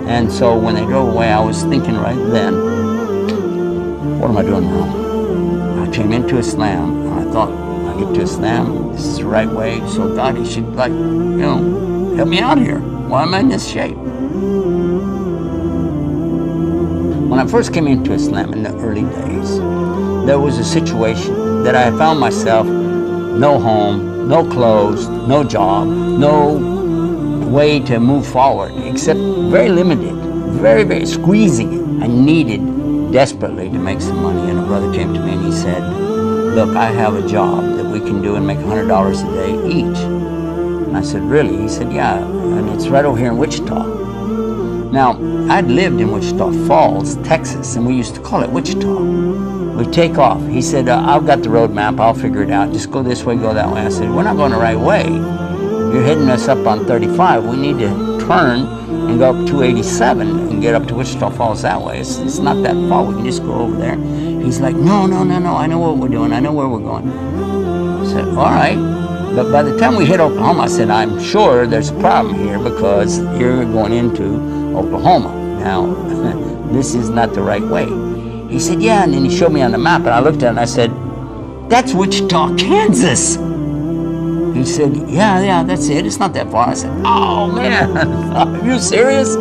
And so when they drove away, I was thinking right then, what am I doing wrong? I came into Islam, and I thought, I get to Islam, this is the right way, so God, He should, like, you know, help me out here. Why am I in this shape? When I first came into Islam in the early days, there was a situation that I found myself, no home, no clothes, no job, no way to move forward, except very limited, very squeezing it. I needed desperately to make some money, and a brother came to me and he said, look, I have a job that we can do and make $100 a day each. And I said, really? He said, yeah, and it's right over here in Wichita. Now, I'd lived in Wichita Falls, Texas, and we used to call it Wichita. We take off. He said, I've got the road map, I'll figure it out. Just go this way, go that way. I said, we're not going the right way. You're heading us up on 35. We need to turn and go up 287 and get up to Wichita Falls that way. It's not that far. We can just go over there. He's like, no. I know what we're doing. I know where we're going. I said, all right. But by the time we hit Oklahoma, I said, I'm sure there's a problem here because you're going into Oklahoma. Now, this is not the right way. He said, yeah, and then he showed me on the map, and I looked at it and I said, that's Wichita, Kansas. He said, yeah, that's it. It's not that far. I said, oh, man, are you serious?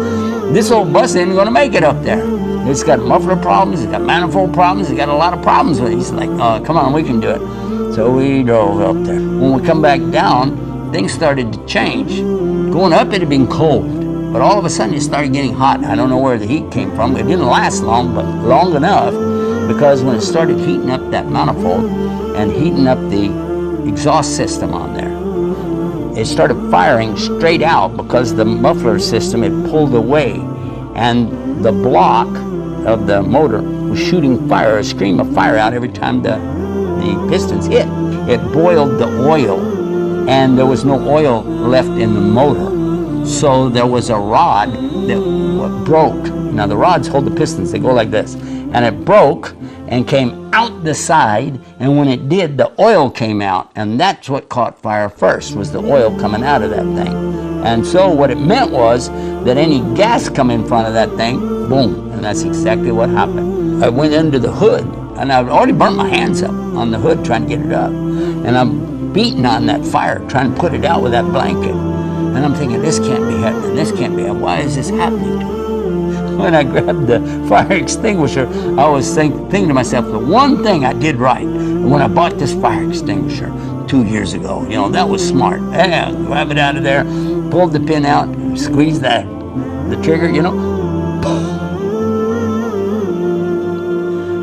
This old bus ain't going to make it up there. It's got muffler problems. It's got manifold problems. It's got a lot of problems with it. He's like, come on, we can do it. So we drove up there. When we come back down, things started to change. Going up, it had been cold. But all of a sudden, it started getting hot. I don't know where the heat came from. It didn't last long, but long enough, because when it started heating up that manifold and heating up the exhaust system on there, it started firing straight out because the muffler system had pulled away, and the block of the motor was shooting fire, a stream of fire out every time the pistons hit. It boiled the oil, and there was no oil left in the motor. So there was a rod that broke. Now the rods hold the pistons, they go like this. And it broke and came out the side, and when it did, the oil came out, and that's what caught fire first, was the oil coming out of that thing. And so what it meant was that any gas come in front of that thing, boom, and that's exactly what happened. I went into the hood, and I've already burnt my hands up on the hood trying to get it up. And I'm beating on that fire, trying to put it out with that blanket. And I'm thinking, this can't be happening, this can't be happening. Why is this happening to me? When I grabbed the fire extinguisher, I was thinking to myself, the one thing I did right when I bought this fire extinguisher 2 years ago, you know, that was smart. Yeah, grab it out of there, pulled the pin out, squeeze the trigger, you know.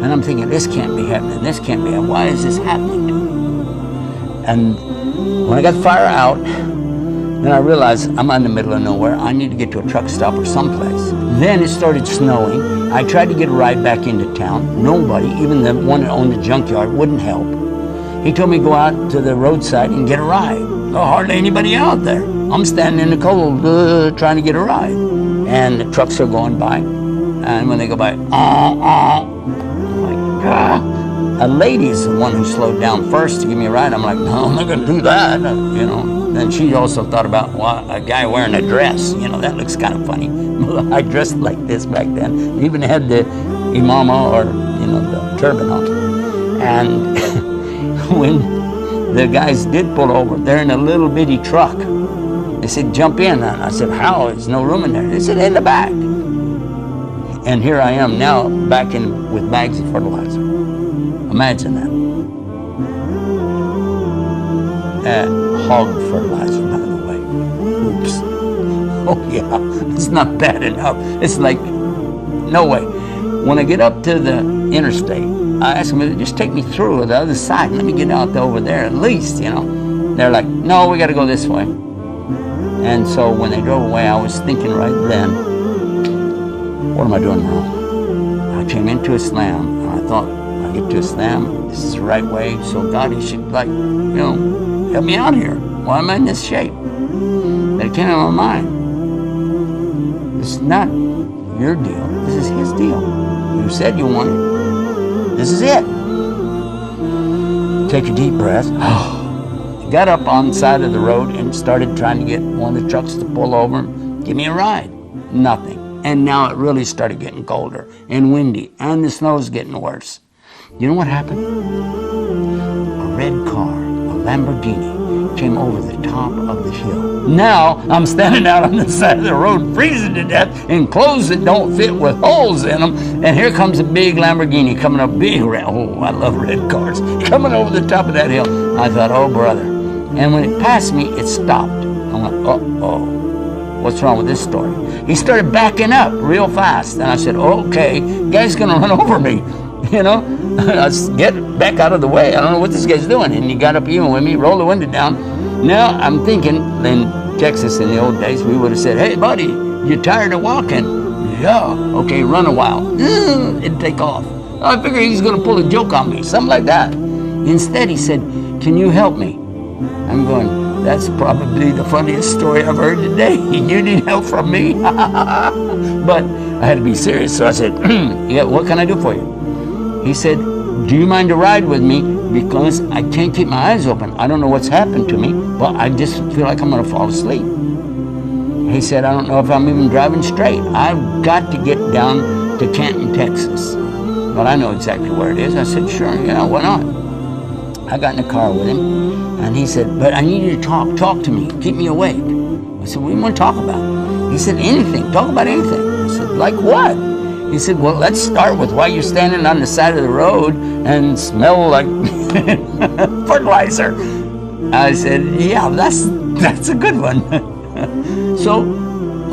And I'm thinking, this can't be happening, this can't be happening. Why is this happening to me? And when I got the fire out, then I realized I'm in the middle of nowhere. I need to get to a truck stop or someplace. Then it started snowing. I tried to get a ride back into town. Nobody, even the one that owned the junkyard, wouldn't help. He told me to go out to the roadside and get a ride. Oh, hardly anybody out there. I'm standing in the cold trying to get a ride. And the trucks are going by. And when they go by, I'm like, a lady's the one who slowed down first to give me a ride. I'm like, no, I'm not going to do that, you know. Then she also thought about, well, a guy wearing a dress, you know, that looks kind of funny. I dressed like this back then. Even had the imama, or, you know, the turban on. And when the guys did pull over, they're in a little bitty truck. They said, jump in. And I said, how? There's no room in there. They said, in the back. And here I am now, back in with bags of fertilizer. Imagine that. Hog fertilizer, by the way. Oops. Oh yeah, it's not bad enough. It's like, no way. When I get up to the interstate, I ask them, just take me through the other side. Let me get out over there at least, you know. They're like, no, we got to go this way. And so when they drove away, I was thinking right then, what am I doing wrong? I came into Islam, and I thought, I get to Islam, this is the right way, so God, He should, like, you know, help me out here. Why am I in this shape? That came out of my mind. This is not your deal. This is His deal. You said you wanted. This is it. Take a deep breath. Got up on the side of the road and started trying to get one of the trucks to pull over, give me a ride. Nothing. And now it really started getting colder and windy, and the snow's getting worse. You know what happened? A red car, a Lamborghini, came over the top of the hill. Now I'm standing out on the side of the road, freezing to death, in clothes that don't fit with holes in them, and here comes a big Lamborghini coming up, big red. Oh, I love red cars. Coming over the top of that hill. I thought, oh, brother. And when it passed me, it stopped. I went, uh-oh, what's wrong with this story? He started backing up real fast, and I said, okay, guy's gonna run over me, you know? Let's get back out of the way. I don't know what this guy's doing. And he got up even with me, rolled the window down. Now I'm thinking, in Texas in the old days, we would have said, hey, buddy, you tired of walking? Yeah, okay, run a while. It'd take off. I figured he's gonna pull a joke on me, something like that. Instead, he said, can you help me? I'm going, that's probably the funniest story I've heard today. You need help from me? But I had to be serious, so I said, yeah, what can I do for you? He said, do you mind to ride with me? Because I can't keep my eyes open. I don't know what's happened to me, but I just feel like I'm gonna fall asleep. He said, I don't know if I'm even driving straight. I've got to get down to Canton, Texas. But I know exactly where it is. I said, sure, yeah, why not? I got in the car with him, and he said, but I need you to talk to me, keep me awake. I said, what do you want to talk about? He said, anything, talk about anything. I said, like what? He said, well, let's start with why you're standing on the side of the road and smell like fertilizer. I said, yeah, that's a good one. So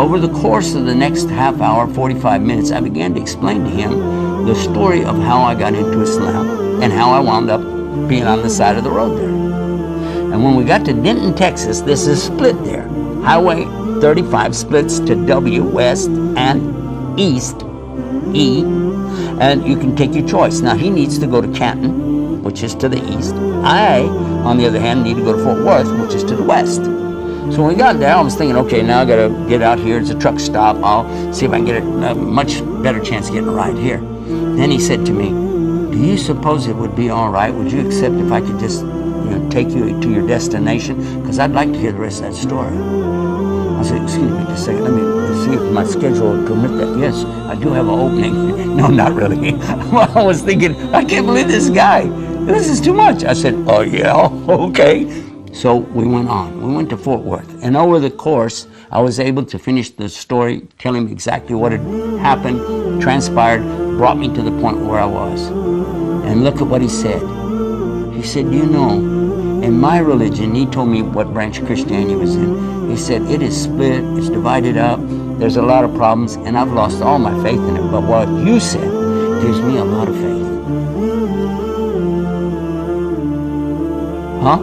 over the course of the next half hour, 45 minutes, I began to explain to him the story of how I got into Islam and how I wound up being on the side of the road there. And when we got to Denton, Texas, this is split there. Highway 35 splits to W, west, and east, E, and you can take your choice. Now, he needs to go to Canton, which is to the east. I, on the other hand, need to go to Fort Worth, which is to the west. So when we got there, I was thinking, okay, now I gotta get out here. It's a truck stop. I'll see if I can get a much better chance of getting a ride here. Then he said to me, do you suppose it would be all right? Would you accept if I could just take you to your destination? Because I'd like to hear the rest of that story. I said, excuse me just a second, let me see if my schedule will permit that. Yes, I do have an opening. No, not really. I was thinking, I can't believe this guy. This is too much. I said, oh yeah, okay. So we went on. We went to Fort Worth. And over the course, I was able to finish the story, tell him exactly what had happened, transpired, brought me to the point where I was. And look at what he said. He said, you know, in my religion, he told me what branch Christianity was in. He said, it is split, it's divided up, there's a lot of problems, and I've lost all my faith in it. But what you said gives me a lot of faith. Huh?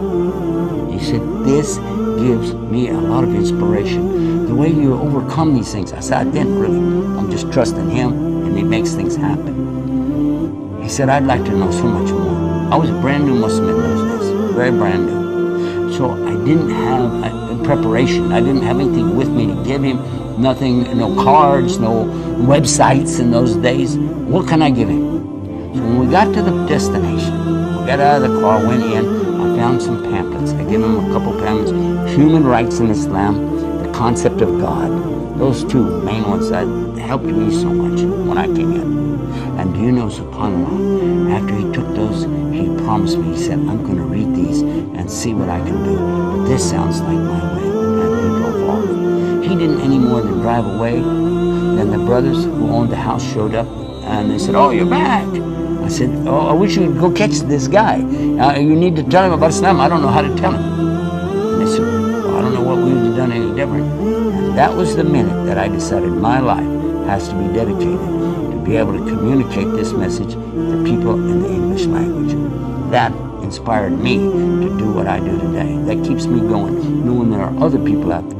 He said, this gives me a lot of inspiration. The way you overcome these things. I said, I didn't really. I'm just trusting him, and he makes things happen. He said, I'd like to know so much more. I was a brand new Muslim in those days, very brand new. So I didn't have preparation. I didn't have anything with me to give him. Nothing, no cards, no websites in those days. What can I give him? So when we got to the destination, we got out of the car, went in, I found some pamphlets. I gave him a couple pamphlets. Human rights in Islam, the concept of God. Those two main ones that helped me so much when I came in. And do you know, subhanAllah, after he took those, he promised me, he said, I'm going to read these and see what I can do. But this sounds like my way. And he drove off. He didn't any more than drive away. Then the brothers who owned the house showed up and they said, oh, you're back. I said, oh, I wish you would go catch this guy. You need to tell him about Islam. I don't know how to tell him. And they said, well, I don't know what we would have done any different. And that was the minute that I decided my life has to be dedicated to be able to communicate this message to people in the English language. That inspired me to do what I do today. That keeps me going, knowing there are other people out there.